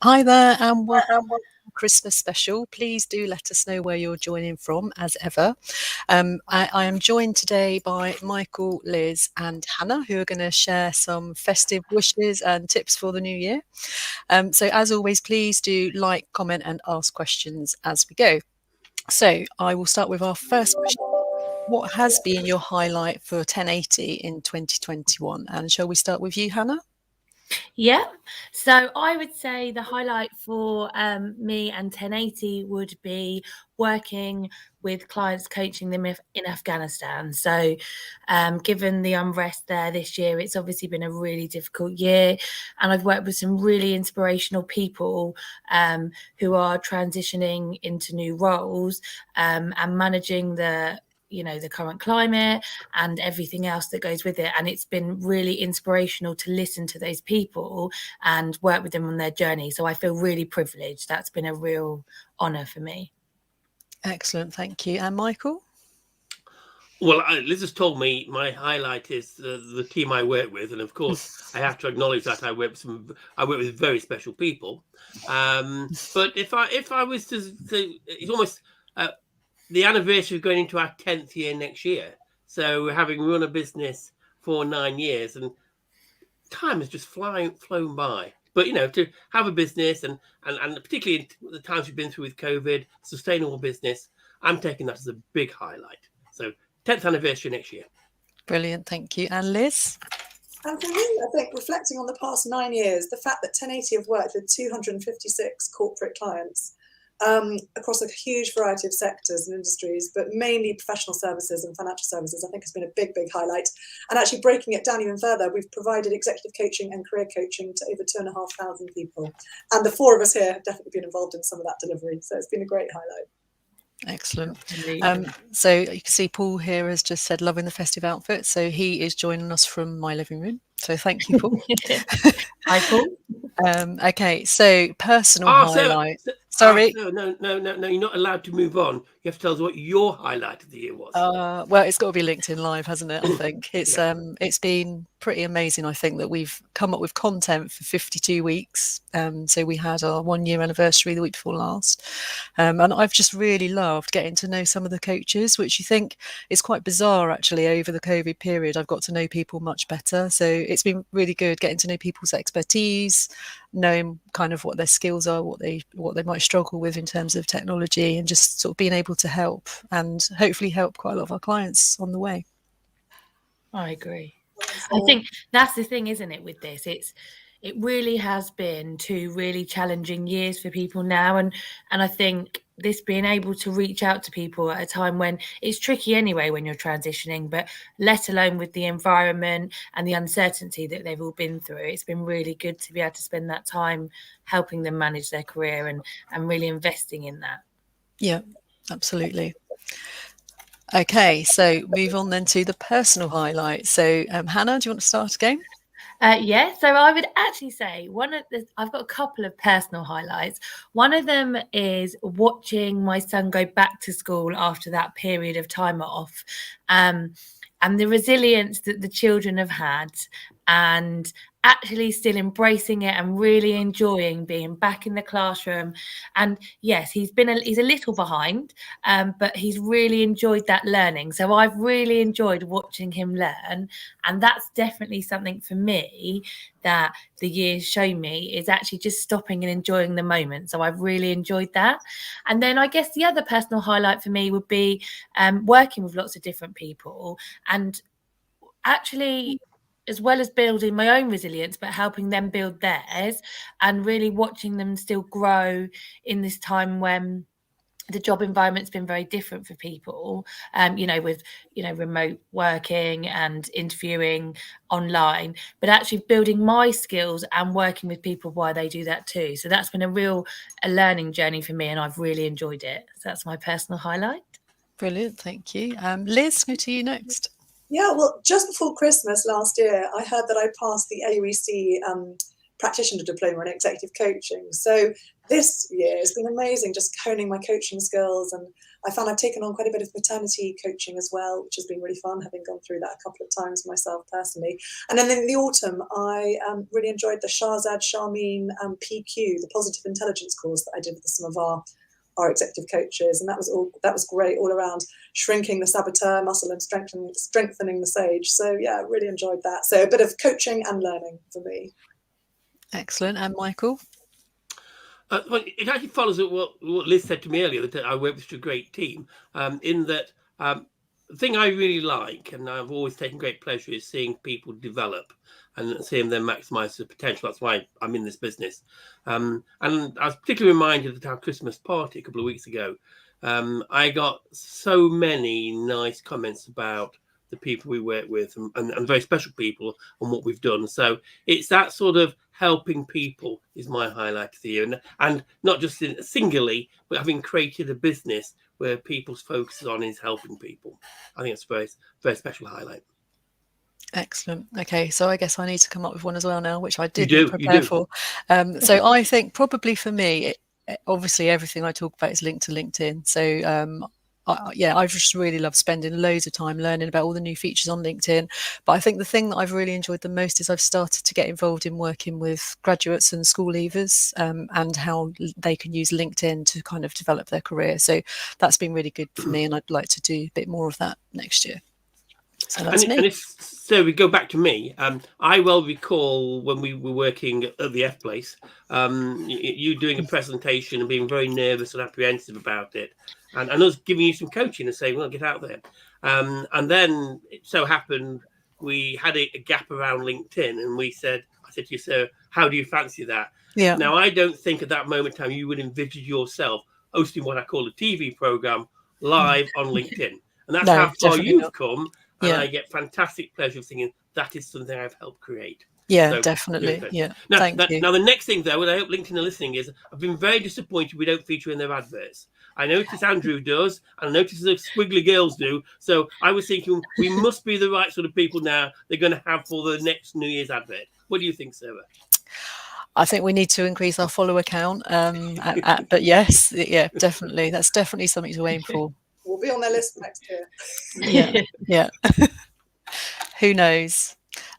Hi there, and welcome to the Christmas special. Please do let us know where you're joining from, as ever. I am joined today by Michael, Liz, and Hannah, who are going to share some festive wishes and tips for the new year. So, as always, please do like, comment, and ask questions as we go. So, I will start with our first question. What has been your highlight for 1080 in 2021? And shall we start with you, Hannah? Yeah, so I would say the highlight for me and 1080 would be working with clients, coaching them in Afghanistan. So, given the unrest there this year, it's obviously been a really difficult year, and I've worked with some really inspirational people who are transitioning into new roles and managing the current climate and everything else that goes with it. And it's been really inspirational to listen to those people and work with them on their journey. So I feel really privileged. That's been a real honour for me. Excellent, thank you. And Michael? Well, Liz has told me my highlight is the team I work with, and of course, I have to acknowledge that I work with very special people. But if I was to it's almost the anniversary of going into our 10th year next year. So having run a business for 9 years, and time has just flown by. But to have a business and particularly in the times we've been through with COVID, sustainable business, I'm taking that as a big highlight. So 10th anniversary next year. Brilliant, thank you. And Liz? And for me, I think reflecting on the past 9 years, the fact that 1080 have worked with 256 corporate clients across a huge variety of sectors and industries, but mainly professional services and financial services, I think has been a big, big highlight. And actually breaking it down even further, we've provided executive coaching and career coaching to over 2,500 people. And the four of us here have definitely been involved in some of that delivery. So it's been a great highlight. Excellent. So you can see Paul here has just said loving the festive outfit. So he is joining us from my living room. So thank you, Paul. Hi, Paul. Okay, so personal highlight. Sorry. No, you're not allowed to move on. You have to tell us what your highlight of the year was. Well, it's got to be LinkedIn Live, hasn't it? I think it's been pretty amazing. I think that we've come up with content for 52 weeks. So we had our 1 year anniversary the week before last, and I've just really loved getting to know some of the coaches, which you think is quite bizarre actually. Over the COVID period, I've got to know people much better. So it's been really good getting to know people's expertise, knowing kind of what their skills are, what they might struggle with in terms of technology, and just sort of being able to help and hopefully help quite a lot of our clients on the way. I agree. I think that's the thing, isn't it, with this? It really has been 2 really challenging years for people now, and I think this being able to reach out to people at a time when it's tricky anyway when you're transitioning, but let alone with the environment and the uncertainty that they've all been through, it's been really good to be able to spend that time helping them manage their career and really investing in that. Yeah, absolutely. Okay, so move on then to the personal highlight. So Hannah, do you want to start again? Yeah, so I would actually say I've got a couple of personal highlights. One of them is watching my son go back to school after that period of time off, and the resilience that the children have had, and actually still embracing it and really enjoying being back in the classroom. And yes, he's a little behind, but he's really enjoyed that learning. So I've really enjoyed watching him learn, and that's definitely something for me that the years show me is actually just stopping and enjoying the moment. So I've really enjoyed that. And then I guess the other personal highlight for me would be working with lots of different people, and actually, as well as building my own resilience, but helping them build theirs, and really watching them still grow in this time when the job environment's been very different for people, with remote working and interviewing online, but actually building my skills and working with people while they do that too. So that's been a learning journey for me, and I've really enjoyed it. So that's my personal highlight. Brilliant, thank you. Liz, go to you next. Yeah, well, just before Christmas last year, I heard that I passed the AUEC practitioner diploma in executive coaching. So this year has been amazing, just honing my coaching skills and I found I've taken on quite a bit of maternity coaching as well, which has been really fun, having gone through that a couple of times myself personally. And then in the autumn, I really enjoyed the Shahzad Shameen PQ, the Positive Intelligence course that I did with some of our executive coaches, and that was great all around, shrinking the saboteur muscle and strengthening the sage. So yeah, really enjoyed that. So a bit of coaching and learning for me. Excellent. And Michael? Well, it actually follows what Liz said to me earlier, that I work with a great team, in that the thing I really like, and I've always taken great pleasure, is seeing people develop and seeing them maximise their potential. That's why I'm in this business. And I was particularly reminded at our Christmas party a couple of weeks ago, I got so many nice comments about the people we work with and very special people and what we've done. So it's that sort of helping people is my highlight of the year. And not just singularly, but having created a business where people's focus on is helping people. I think it's a very, very special highlight. Excellent. Okay, so I guess I need to come up with one as well now, which I didn't prepare for. So I think probably for me, obviously everything I talk about is linked to LinkedIn. So I've just really loved spending loads of time learning about all the new features on LinkedIn. But I think the thing that I've really enjoyed the most is I've started to get involved in working with graduates and school leavers, and how they can use LinkedIn to kind of develop their career. So that's been really good for me, and I'd like to do a bit more of that next year. So that's me. So we go back to me. I well recall when we were working at the F place, you doing a presentation and being very nervous and apprehensive about it, and us giving you some coaching and saying, "Well, get out there." And then it so happened we had a gap around LinkedIn, and I said to you, "Sarah, how do you fancy that?" Yeah. Now, I don't think at that moment in time you would envisage yourself hosting what I call a TV program live on LinkedIn, and that's how far you've come. And I get fantastic pleasure of thinking that is something I've helped create. Yeah, so, definitely. Yeah. Now, Thank you. Now, the next thing, though, and I hope LinkedIn are listening, is I've been very disappointed we don't feature in their adverts. I notice Andrew does, and I notice the squiggly girls do. So I was thinking we must be the right sort of people now they're going to have for the next New Year's advert. What do you think, Sarah? I think we need to increase our follower count. But yes, yeah, definitely. That's definitely something to aim for. We'll be on their list next year. Yeah. Who knows?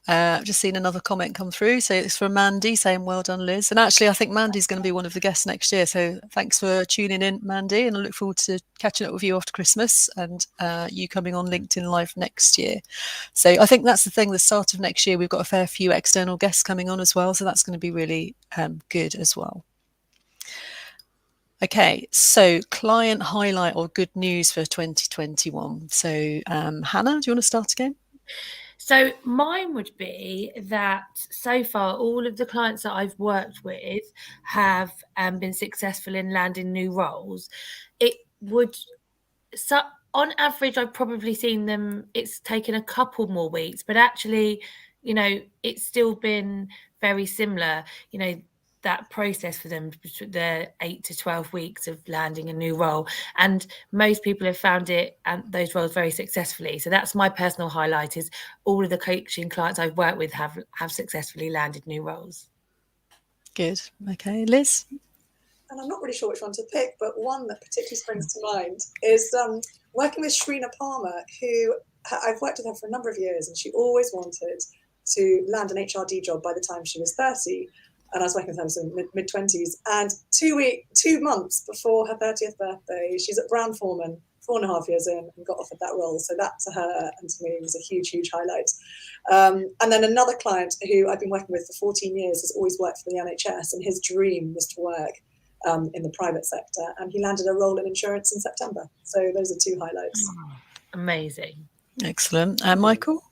I've just seen another comment come through. So it's from Mandy saying, "Well done, Liz." And actually, I think Mandy's going to be one of the guests next year. So thanks for tuning in, Mandy. And I look forward to catching up with you after Christmas and you coming on LinkedIn Live next year. So I think that's the thing. The start of next year, we've got a fair few external guests coming on as well. So that's going to be really good as well. Okay, so client highlight or good news for 2021. So Hannah, do you want to start again? So mine would be that so far, all of the clients that I've worked with have been successful in landing new roles. On average, I've probably seen them, it's taken a couple more weeks, but actually, it's still been very similar, that process for them, the 8 to 12 weeks of landing a new role. And most people have found it and those roles very successfully. So that's my personal highlight, is all of the coaching clients I've worked with have successfully landed new roles. Good. Okay, Liz? And I'm not really sure which one to pick, but one that particularly springs to mind is working with Shrina Palmer, who I've worked with her for a number of years, and she always wanted to land an HRD job by the time she was 30. And I was working with her in mid-20s. And 2 months before her 30th birthday, she's at Brown Forman, 4.5 years in, and got offered that role. So that to her and to me was a huge, huge highlight. And then another client who I've been working with for 14 years has always worked for the NHS, and his dream was to work in the private sector. And he landed a role in insurance in September. So those are 2 highlights. Oh, amazing. Excellent. And Michael?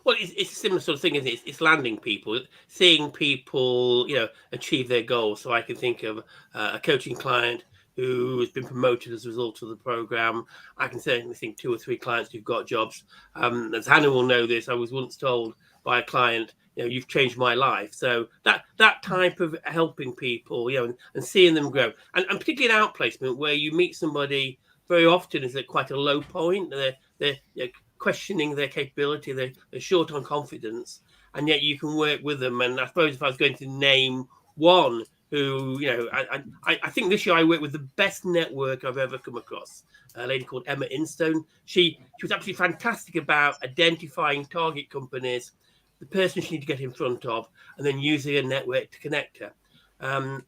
Well, it's a similar sort of thing, isn't it? It's landing people, seeing people, achieve their goals. So I can think of a coaching client who has been promoted as a result of the program. I can certainly think 2 or 3 clients who've got jobs. As Hannah will know this, I was once told by a client, you've changed my life. So that type of helping people, and seeing them grow, and particularly an outplacement where you meet somebody very often is at quite a low point. They're questioning their capability, they're short on confidence, and yet you can work with them. And I suppose if I was going to name one who, I think this year I worked with the best network I've ever come across, a lady called Emma Instone. She was absolutely fantastic about identifying target companies, the person she needed to get in front of, and then using a network to connect her.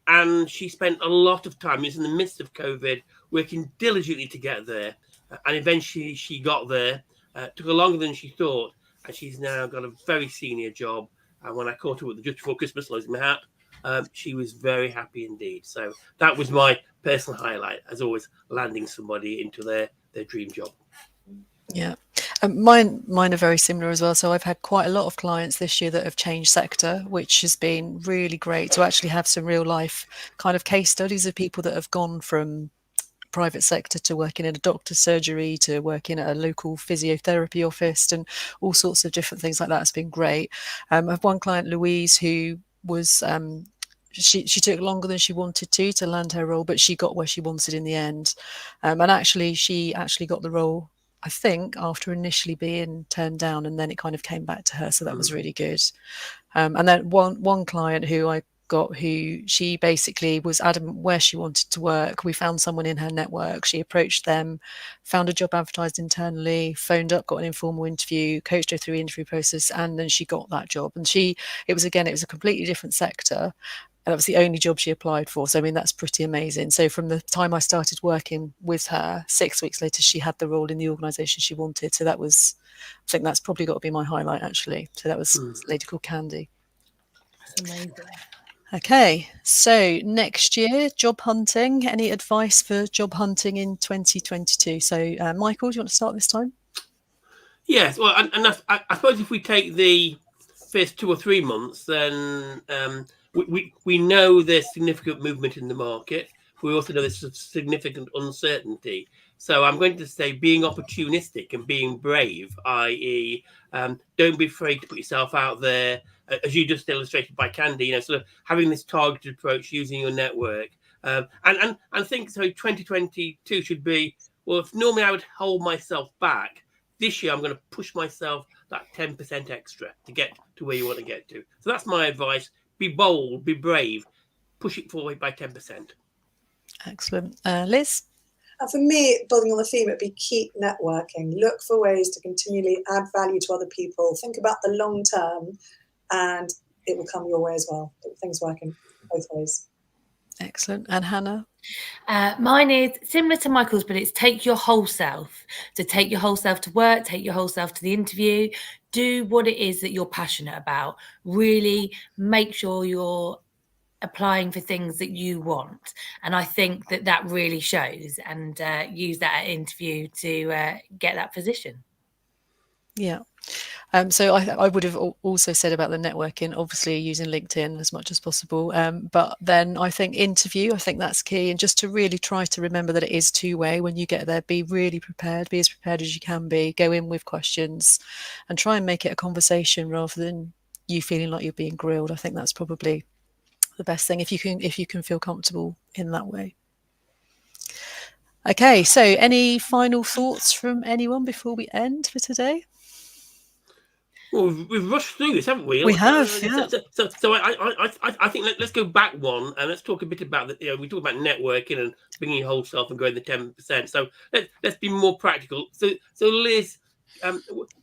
And she spent a lot of time, it was in the midst of COVID, working diligently to get there. And eventually she got there. Took her longer than she thought. And she's now got a very senior job. And when I caught her just before Christmas, losing my hat, she was very happy indeed. So that was my personal highlight, as always, landing somebody into their dream job. Yeah. Mine are very similar as well. So I've had quite a lot of clients this year that have changed sector, which has been really great to actually have some real life kind of case studies of people that have gone from private sector to working in a doctor's surgery to working at a local physiotherapy office and all sorts of different things like that. It's been great. I have one client, Louise, who was she took longer than she wanted to land her role, but she got where she wanted in the end. And actually she got the role, I think, after initially being turned down, and then it kind of came back to her. So that was really good. And then one client who I got, who she basically was adamant where she wanted to work. We found someone in her network. She approached them, found a job advertised internally, phoned up, got an informal interview, coached her through the interview process, and then she got that job. And it was a completely different sector. And that was the only job she applied for. So, I mean, that's pretty amazing. So from the time I started working with her, 6 weeks later, she had the role in the organisation she wanted. So I think that's probably got to be my highlight, actually. So that was a lady called Candy. That's amazing. Okay, so next year, job hunting. Any advice for job hunting in 2022? So, Michael, do you want to start this time? Yes, well, and I suppose if we take the first 2 or 3 months, then we know there's significant movement in the market. We also know there's significant uncertainty. So I'm going to say being opportunistic and being brave, i.e., don't be afraid to put yourself out there, as you just illustrated by Candy, sort of having this targeted approach, using your network. And I think so 2022 should be, well, if normally I would hold myself back, this year I'm going to push myself that 10% extra to get to where you want to get to. So that's my advice. Be bold, be brave, push it forward by 10%. Excellent. Liz? And for me, building on the theme, it'd be keep networking. Look for ways to continually add value to other people. Think about the long term, and it will come your way as well. Things working both ways. Excellent. And Hannah? Mine is similar to Michael's, but it's take your whole self. So take your whole self to work, take your whole self to the interview, do what it is that you're passionate about. Really make sure you're applying for things that you want. And I think that really shows, and use that interview to get that position. Yeah. So I would have also said about the networking, obviously using LinkedIn as much as possible. But then I think interview, I think that's key. And just to really try to remember that it is two-way. When you get there, be really prepared, be as prepared as you can be, go in with questions and try and make it a conversation rather than you feeling like you're being grilled. I think that's probably the best thing if you can feel comfortable in that way. Okay, so any final thoughts from anyone before we end for today? Well, we've rushed through this, haven't we? We have, yeah. So I think let's go back one and let's talk a bit about we talk about networking and bringing your whole self and going the 10%. So let's be more practical. So Liz,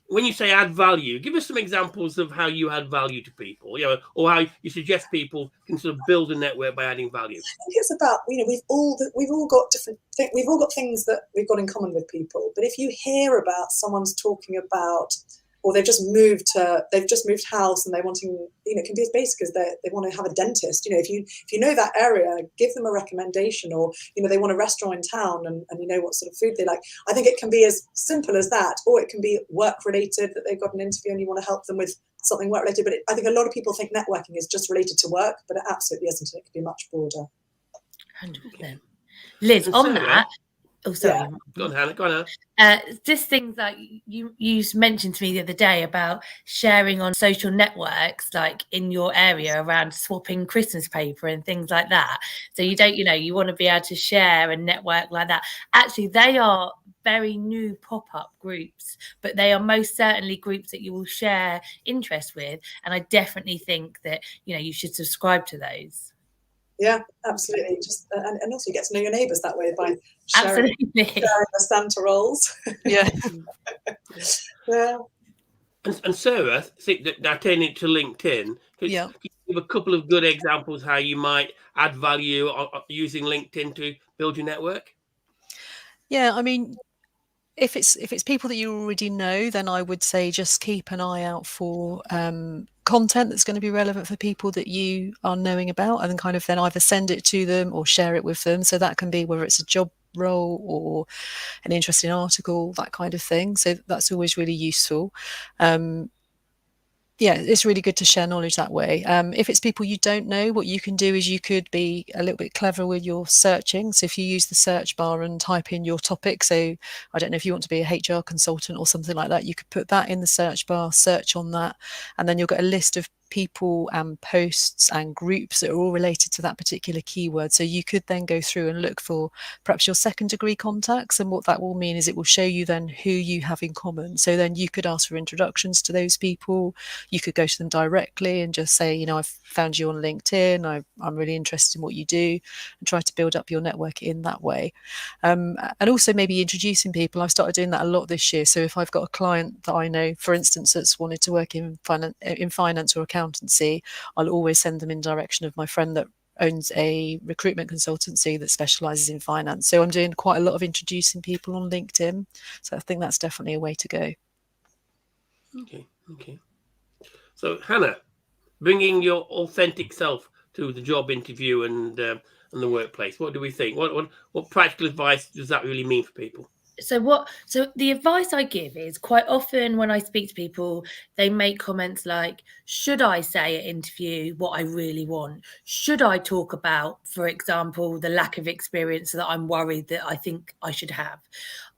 when you say add value, give us some examples of how you add value to people, or how you suggest people can sort of build a network by adding value. I think it's about, we've all got different things. We've all got things that we've got in common with people. But if you hear about someone's talking about, or they've just moved house and they're wanting, it can be as basic as they want to have a dentist. If you know that area, give them a recommendation, or they want a restaurant in town and you know what sort of food they like. I think it can be as simple as that, or it can be work related, that they've got an interview and you want to help them with something work related. But I think a lot of people think networking is just related to work, but it absolutely isn't. It could be much broader. 100%. Liz, on that. Oh, sorry. Yeah. Go on, Hannah. Go on. Just things like you mentioned to me the other day about sharing on social networks, like in your area, around swapping Christmas paper and things like that. So you want to be able to share and network like that. Actually, they are very new pop-up groups, but they are most certainly groups that you will share interest with. And I definitely think that, you should subscribe to those. Yeah, absolutely. Just and also you get to know your neighbours that way by sharing the Santa rolls. Yeah. Yeah. And Sarah, now turning it to LinkedIn, could you give a couple of good examples how you might add value using LinkedIn to build your network? Yeah, I mean, if it's people that you already know, then I would say just keep an eye out for content that's going to be relevant for people that you are knowing about, and then kind of then either send it to them or share it with them. So that can be whether it's a job role or an interesting article, that kind of thing. So that's always really useful. Yeah, it's really good to share knowledge that way. If it's people you don't know, what you can do is you could be a little bit clever with your searching. So if you use the search bar and type in your topic, so I don't know if you want to be a HR consultant or something like that, you could put that in the search bar, search on that, and then you'll get a list of people and posts and groups that are all related to that particular keyword. So you could then go through and look for perhaps your second degree contacts, and what that will mean is it will show you then who you have in common. So then you could ask for introductions to those people. You could go to them directly and just say, I've found you on LinkedIn, I'm really interested in what you do, and try to build up your network in that way. And also maybe introducing people. I've started doing that a lot this year. So if I've got a client that I know, for instance, that's wanted to work in finance or accountancy, I'll always send them in direction of my friend that owns a recruitment consultancy that specializes in finance. So I'm doing quite a lot of introducing people on LinkedIn. So I think that's definitely a way to go. Okay. So Hannah, bringing your authentic self to the job interview and the workplace, what do we think? What practical advice does that really mean for people? So the advice I give is, quite often when I speak to people, they make comments like, should I say at interview what I really want? Should I talk about, for example, the lack of experience that I'm worried that I think I should have?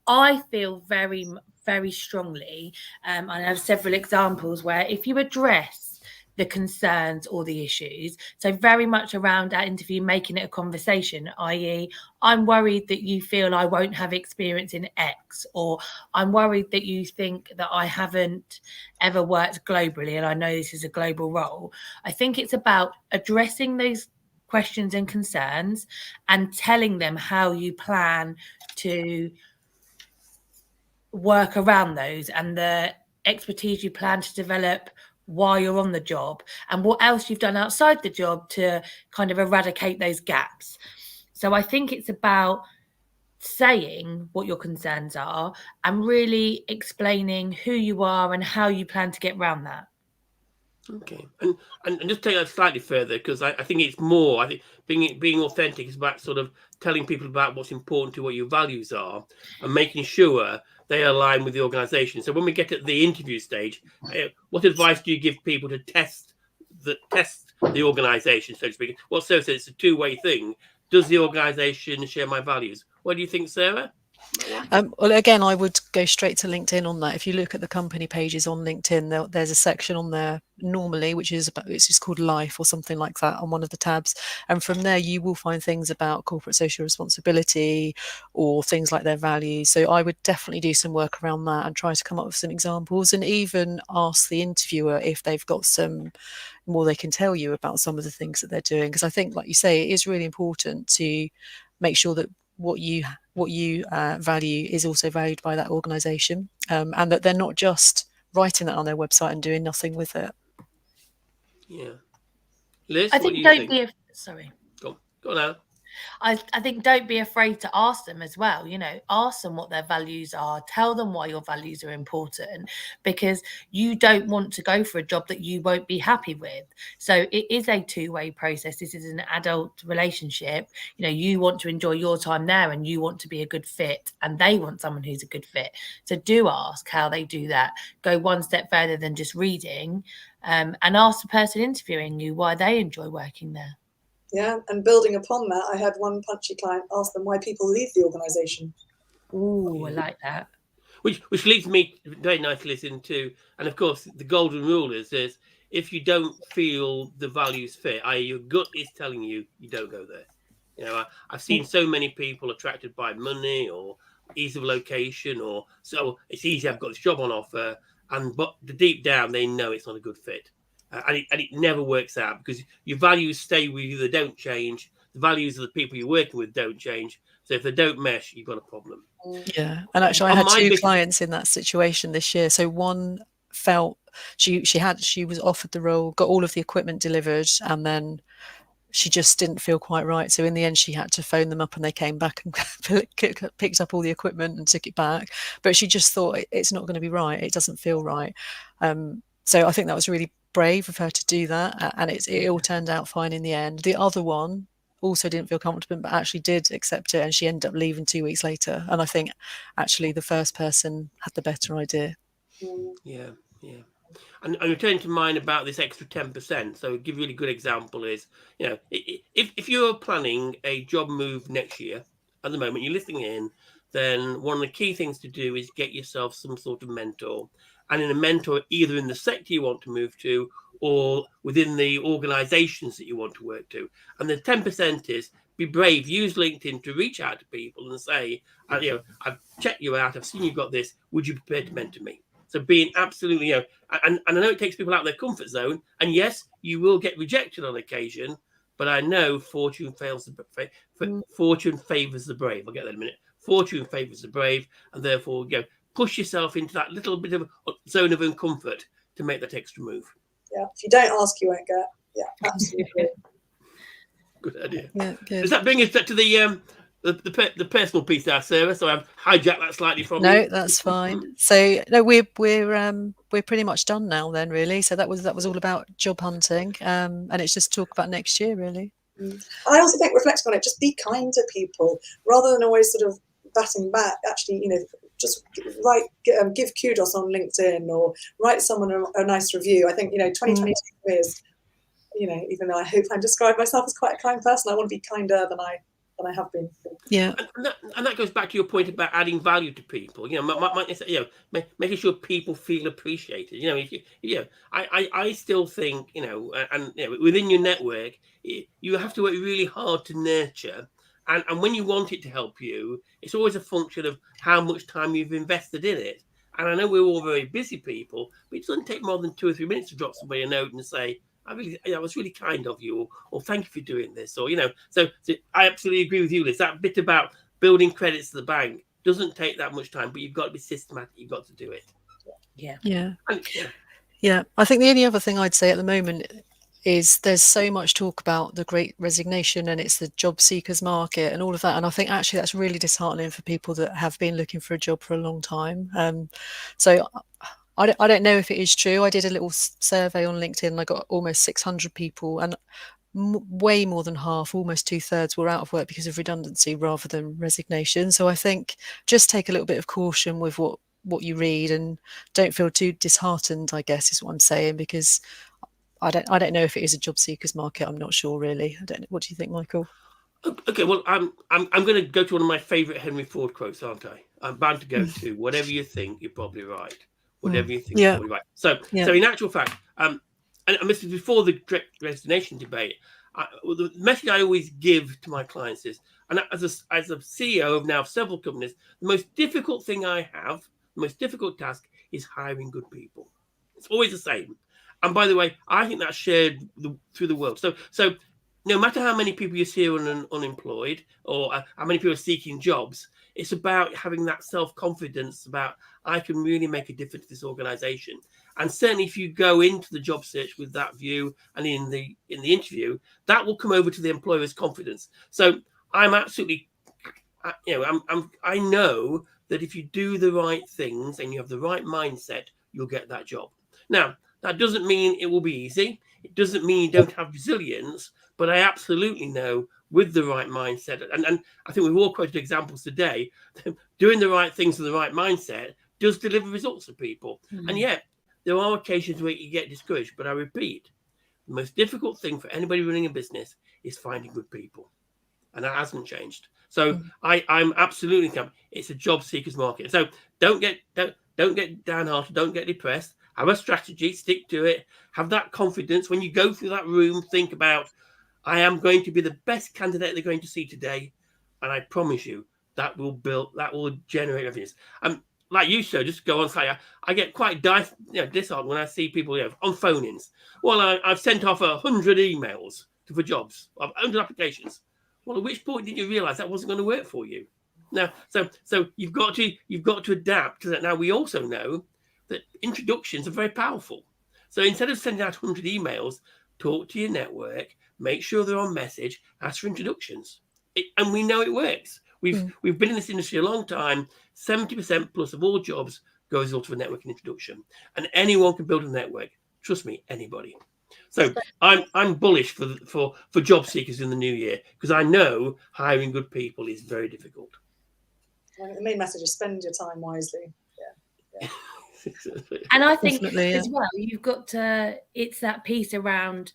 I feel very, very strongly, and I have several examples where if you address the concerns or the issues, so very much around that interview, making it a conversation, i.e., I'm worried that you feel I won't have experience in X, or I'm worried that you think that I haven't ever worked globally and I know this is a global role. I think it's about addressing those questions and concerns and telling them how you plan to work around those and the expertise you plan to develop while you're on the job, and what else you've done outside the job to kind of eradicate those gaps. So I think it's about saying what your concerns are and really explaining who you are and how you plan to get around that. Okay, and just take that slightly further, because I think it's more. I think being authentic is about sort of telling people about what's important to what your values are, and making sure they align with the organisation. So when we get at the interview stage, what advice do you give people to test the organisation, so to speak? Well, Sarah said it's a two-way thing. Does the organisation share my values? What do you think, Sarah? Well, again, I would go straight to LinkedIn on that. If you look at the company pages on LinkedIn, there's a section on there normally, which is called Life or something like that on one of the tabs. And from there, you will find things about corporate social responsibility or things like their values. So I would definitely do some work around that and try to come up with some examples, and even ask the interviewer if they've got some more they can tell you about some of the things that they're doing. Because I think, like you say, it is really important to make sure that what you value is also valued by that organisation, and that they're not just writing that on their website and doing nothing with it. Yeah, Liz, I think Go now. I think don't be afraid to ask them as well. Ask them what their values are. Tell them why your values are important, because you don't want to go for a job that you won't be happy with. So it is a two-way process. This is an adult relationship. You want to enjoy your time there, and you want to be a good fit, and they want someone who's a good fit. So do ask how they do that. Go one step further than just reading, and ask the person interviewing you why they enjoy working there. Yeah, and building upon that, I had one punchy client ask them why people leave the organisation. Ooh, I like that. Which leads me very nicely into, and of course, the golden rule is if you don't feel the values fit, i.e. your gut is telling you don't go there. I've seen so many people attracted by money or ease of location, or so it's easy, I've got this job on offer, but deep down they know it's not a good fit. And it never works out, because your values stay with you, they don't change, the values of the people you're working with don't change. So if they don't mesh, you've got a problem. Yeah, and actually, I had two clients in that situation this year. So one felt she was offered the role, got all of the equipment delivered, and then she just didn't feel quite right. So in the end, she had to phone them up, and they came back and picked up all the equipment and took it back. But she just thought it's not going to be right. It doesn't feel right. So I think that was really brave of her to do that, and it all turned out fine in the end. The other one also didn't feel comfortable, but actually did accept it, and she ended up leaving 2 weeks later. And I think actually the first person had the better idea. Yeah. And returning to mine about this extra 10%. So, give a really good example is, if you're planning a job move next year, at the moment you're listening in, then one of the key things to do is get yourself some sort of mentor. And in a mentor, either in the sector you want to move to or within the organizations that you want to work to. And the 10% is be brave, use LinkedIn to reach out to people and say, I've checked you out, I've seen you've got this, would you be prepared to mentor me? So being absolutely, and I know it takes people out of their comfort zone, and yes, you will get rejected on occasion, but I know fortune favors the brave. I'll get that in a minute. Fortune favors the brave, and therefore, push yourself into that little bit of zone of uncomfort to make that extra move. Yeah, if you don't ask, you won't get. Yeah, absolutely. Good idea. Yeah, good. Does that bring us to the personal piece there, Sarah? So I've hijacked that slightly from you. No, that's fine. So no, we're pretty much done now then, really. So that was all about job hunting, and it's just talk about next year, really. I also think, reflecting on it, just be kind to people rather than always sort of batting back. Actually, just give kudos on LinkedIn or write someone a nice review. I think 2022 is, even though I hope I describe myself as quite a kind person, I want to be kinder than I have been. Yeah, and that goes back to your point about adding value to people. Making sure people feel appreciated. I still think within your network, you have to work really hard to nurture. And when you want it to help you, it's always a function of how much time you've invested in it. And I know we're all very busy people, but it doesn't take more than 2 or 3 minutes to drop somebody a note and say, I was really kind of you, or thank you for doing this, or So I absolutely agree with you, Liz. That bit about building credits to the bank doesn't take that much time, but you've got to be systematic. You've got to do it. Yeah. I think the only other thing I'd say at the moment is there's so much talk about the Great Resignation and it's the job seekers market and all of that, and I think actually that's really disheartening for people that have been looking for a job for a long time. So I don't know if it is true. I did a little survey on LinkedIn and I got almost 600 people, and way more than half, almost 2/3, were out of work because of redundancy rather than resignation. So I think just take a little bit of caution with what you read and don't feel too disheartened, I guess is what I'm saying, because I don't know if it is a job seekers market. I'm not sure, really. I don't know. What do you think, Michael? Okay, well, I'm going to go to one of my favourite Henry Ford quotes, aren't I? I'm bound to go to whatever you think, you're probably right. Whatever you think, you're probably right. So in actual fact, and this is before the Great Resignation debate. The message I always give to my clients is, and as a CEO of now several companies, the most difficult thing I have, the most difficult task, is hiring good people. It's always the same. And by the way, I think that's shared through the world. So no matter how many people you see unemployed or how many people are seeking jobs, it's about having that self-confidence about, I can really make a difference to this organization. And certainly if you go into the job search with that view and in the interview, that will come over to the employer's confidence. So I'm absolutely, I know that if you do the right things and you have the right mindset, you'll get that job. Now, that doesn't mean it will be easy. It doesn't mean you don't have resilience, but I absolutely know with the right mindset, and I think we've all quoted examples today, doing the right things with the right mindset does deliver results for people. And yet, there are occasions where you get discouraged, but I repeat, the most difficult thing for anybody running a business is finding good people. And that hasn't changed. So I'm absolutely confident it's a job seekers market. So don't get downhearted, don't get depressed. Have a strategy, stick to it, have that confidence. When you go through that room, think about, I am going to be the best candidate they're going to see today. And I promise you that will generate revenues. Like you said, just go on say, I get quite disheartened when I see people on phone-ins. Well, I've sent off 100 emails for jobs, 100 applications. Well, at which point did you realise that wasn't going to work for you? Now, so you've got to adapt to that. Now, we also know that introductions are very powerful. So instead of sending out 100 emails, talk to your network, make sure they're on message, ask for introductions, and we know it works. We've been in this industry a long time. 70% plus of all jobs go as a result of a networking introduction, and anyone can build a network. Trust me, anybody. So I'm bullish for job seekers in the new year, because I know hiring good people is very difficult. The main message is spend your time wisely. Yeah. And I think as well, you've got to, it's that piece around,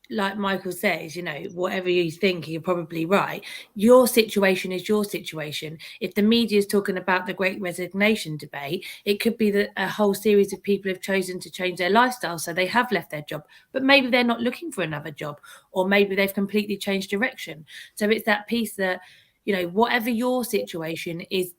like Michael says, you know, whatever you think, you're probably right. Your situation is your situation. If the media is talking about the Great Resignation debate, it could be that a whole series of people have chosen to change their lifestyle, so they have left their job, but maybe they're not looking for another job, or maybe they've completely changed direction. So it's that piece that, you know, whatever your situation is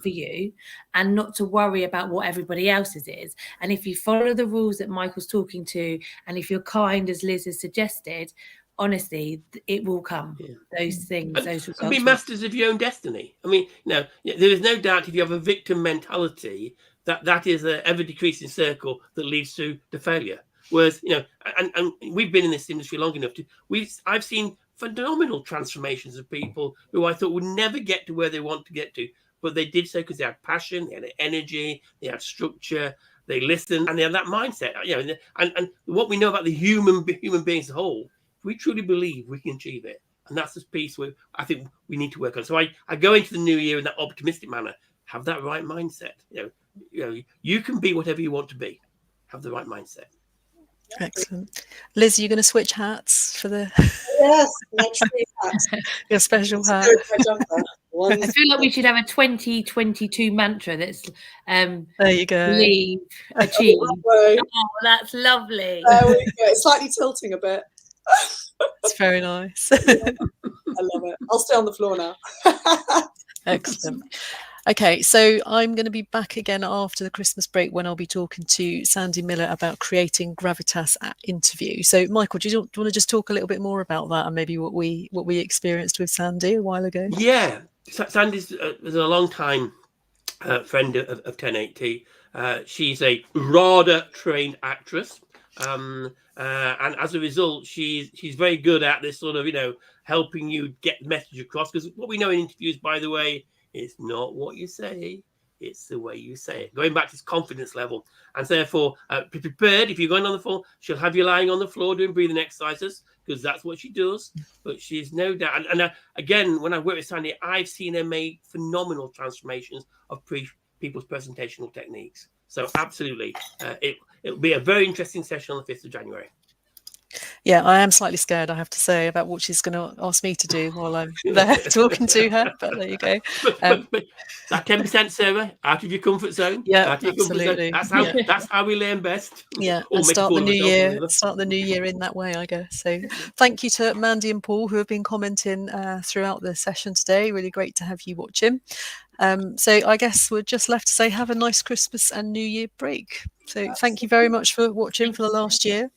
for you, and not to worry about what everybody else's is. And if you follow the rules that Michael's talking to, and if you're kind, as Liz has suggested, honestly, it will come. Those things, those results. And be masters of your own destiny. I mean, there is no doubt if you have a victim mentality, that is an ever decreasing circle that leads to failure. Whereas, you know, and we've been in this industry long enough I've seen phenomenal transformations of people who I thought would never get to where they want to get to, but they did so because they had passion, they had energy, they had structure, they listened, and they had that mindset. You know, and what we know about the human beings as a whole, we truly believe we can achieve it, and that's the piece where I think we need to work on. So I go into the new year in that optimistic manner. Have that right mindset. You know, you can be whatever you want to be. Have the right mindset. Excellent. Liz, are you going to switch hats for the... Yes, my tree hat. Your special hat. I feel like we should have a 2022 mantra that's there you go. Believe, achieve. Oh, that's lovely. There we go. It's slightly tilting a bit. It's very nice. I love it. I'll stay on the floor now. Excellent. Okay, so I'm going to be back again after the Christmas break, when I'll be talking to Sandy Miller about creating gravitas at interview. So, Michael, do you want to just talk a little bit more about that, and maybe what we experienced with Sandy a while ago? Yeah, Sandy's was a long time friend of 10Eighty. She's a RADA trained actress, and as a result, she's very good at this sort of, you know, helping you get the message across. Because what we know in interviews, by the way, it's not what you say, it's the way you say it. Going back to this confidence level. And so therefore, be prepared. If you're going on the floor, she'll have you lying on the floor doing breathing exercises, because that's what she does. But she's no doubt. And again, when I work with Sandy, I've seen her make phenomenal transformations of people's presentational techniques. So absolutely, it'll be a very interesting session on the 5th of January. Yeah, I am slightly scared, I have to say, about what she's going to ask me to do while I'm there talking to her. But there you go. But that 10%, Sarah, out of your comfort zone. Yeah, absolutely. That's how we learn best. Yeah, and start the new year in that way, I guess. So thank you to Mandy and Paul, who have been commenting throughout the session today. Really great to have you watching. So I guess we're just left to say have a nice Christmas and New Year break. So thank you very much for watching for the last year.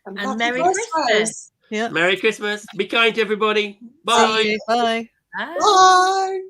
And Merry Christmas. Yeah. Merry Christmas. Be kind to everybody. Bye. Bye. Bye. Bye.